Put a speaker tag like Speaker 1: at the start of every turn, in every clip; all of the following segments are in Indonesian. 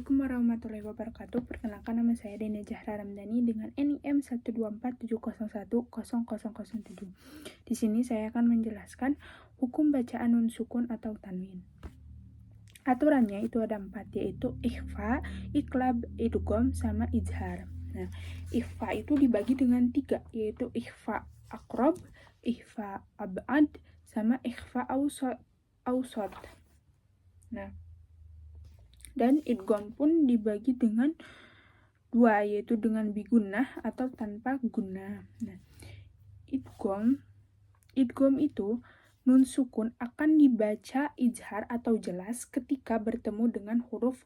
Speaker 1: Assalamualaikum warahmatullahi wabarakatuh. Perkenalkan, nama saya Denia Zahra Ramdhani dengan NIM 12470100007. Di sini saya akan menjelaskan hukum bacaan nun sukun atau tanwin. Aturannya itu ada 4, yaitu ikhfa, iqlab, idgham, sama izhar. Nah, ikhfa itu dibagi dengan 3, yaitu ikhfa aqrab, ikhfa ab'ad, sama ikhfa awsat. Nah, dan idgham pun dibagi dengan 2, yaitu dengan bigunnah atau tanpa gunnah. Nah, idgham itu nun sukun akan dibaca izhar atau jelas ketika bertemu dengan huruf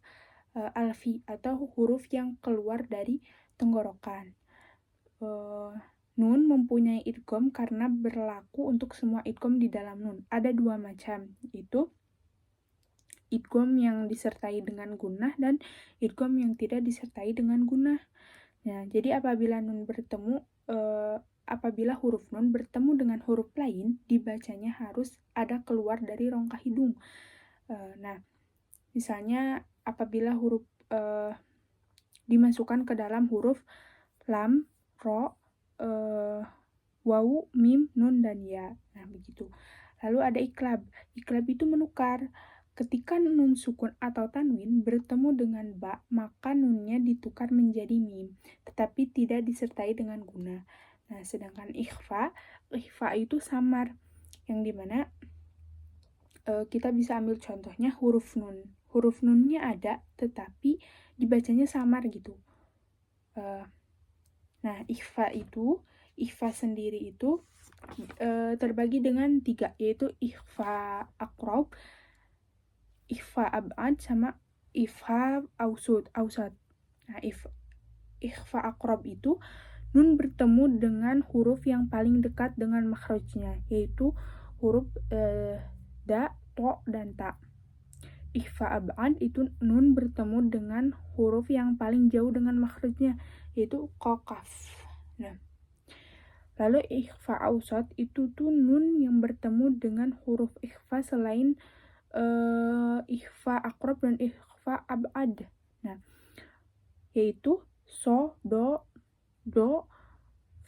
Speaker 1: alfi atau huruf yang keluar dari tenggorokan. Nun mempunyai idgham karena berlaku untuk semua idgham di dalam nun. Ada 2 macam, yaitu idgham yang disertai dengan gunnah dan idgham yang tidak disertai dengan gunnah. Nah, jadi apabila huruf nun bertemu dengan huruf lain, dibacanya harus ada keluar dari rongga hidung. Nah, misalnya apabila huruf dimasukkan ke dalam huruf lam, ro, wawu, mim, nun, dan ya. Nah, begitu. Lalu ada iqlab. Iqlab itu menukar. Ketika nun sukun atau tanwin bertemu dengan ba, maka nunnya ditukar menjadi mim, tetapi tidak disertai dengan gunnah. Nah, sedangkan ikhfa itu samar, yang dimana kita bisa ambil contohnya huruf nun. Huruf nunnya ada, tetapi dibacanya samar gitu. Nah, ikhfa sendiri itu terbagi dengan 3, yaitu ikhfa aqrab, ikhfa ab'ad, sama ikhfa awsat. Nah, ikhfa aqrab itu nun bertemu dengan huruf yang paling dekat dengan makhrajnya, yaitu huruf da, to, dan ta. Ikhfa ab'ad itu nun bertemu dengan huruf yang paling jauh dengan makhrajnya, yaitu qaf. Nah, lalu ikhfa awsat itu tuh nun yang bertemu dengan huruf ikhfa selain ikhfa aqrab dan ikhfa ab'ad. Nah, yaitu so, do,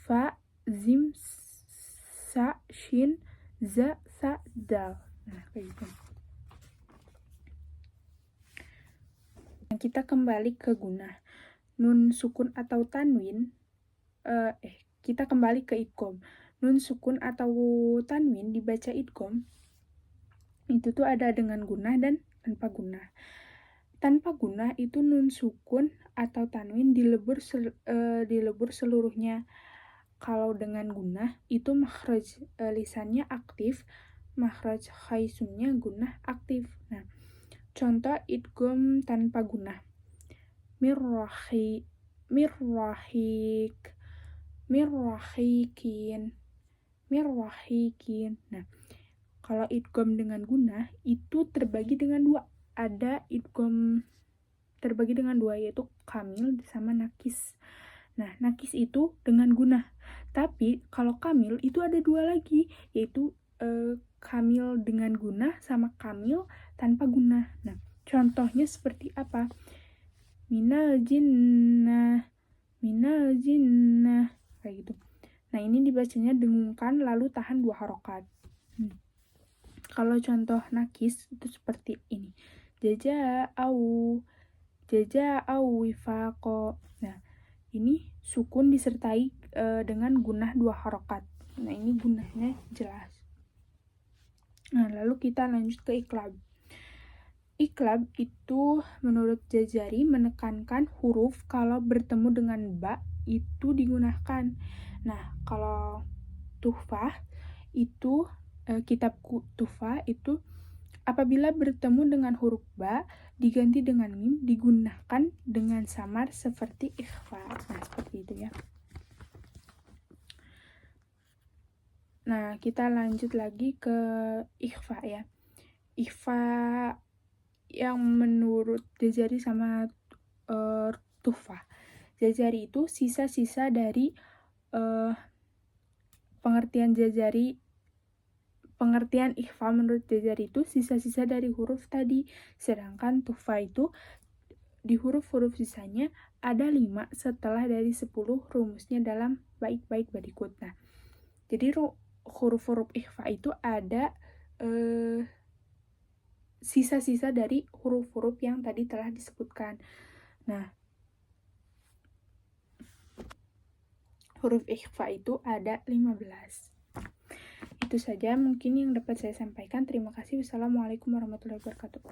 Speaker 1: fa, zim, sa, shin, za, sa, dal. Nah, kayak gitu. Nah, kita kembali ke gunnah. Nun sukun atau tanwin, kita kembali ke idgham. Nun sukun atau tanwin dibaca idgham itu tuh ada dengan gunnah dan tanpa gunnah. Tanpa gunnah itu nun sukun atau tanwin dilebur seluruhnya. Kalau dengan gunnah itu makhraj lisannya aktif, makhraj khaisunnya gunnah aktif. Nah, contoh idgham tanpa gunnah. Mirrahikin. Nah, kalau idgham dengan gunnah itu terbagi dengan 2. Ada idgham terbagi dengan 2, yaitu kamil sama nakis. Nah, nakis itu dengan gunnah. Tapi kalau kamil itu ada 2 lagi, yaitu kamil dengan gunnah sama kamil tanpa gunnah. Nah, contohnya seperti apa? Minal jinnah, kayak gitu. Nah, ini dibacanya dengungkan lalu tahan 2 harokat. Kalau contoh nakis itu seperti ini. Jaja'au wifaqo. Nah, ini sukun disertai dengan gunnah 2 harokat. Nah, ini gunnahnya jelas. Nah, lalu kita lanjut ke iqlab. Iqlab itu menurut Jazari menekankan huruf kalau bertemu dengan ba itu digunakan. Nah, kalau tuhfah itu kitab tuhfah itu apabila bertemu dengan huruf ba diganti dengan mim digunakan dengan samar seperti ikhfa. Nah, seperti itu ya. Nah, kita lanjut lagi ke ikhfa ya. Ikhfa yang menurut Jazari sama tuhfah. Jazari itu sisa-sisa dari pengertian ikhfa menurut Jazari itu sisa-sisa dari huruf tadi, sedangkan tuhfah itu di huruf-huruf sisanya ada 5 setelah dari 10 rumusnya dalam bait-bait berikut. Nah, jadi huruf-huruf ikhfa itu ada sisa-sisa dari huruf-huruf yang tadi telah disebutkan. Nah, huruf ikhfa itu ada 15. Itu saja mungkin yang dapat saya sampaikan. Terima kasih. Wassalamualaikum warahmatullahi wabarakatuh.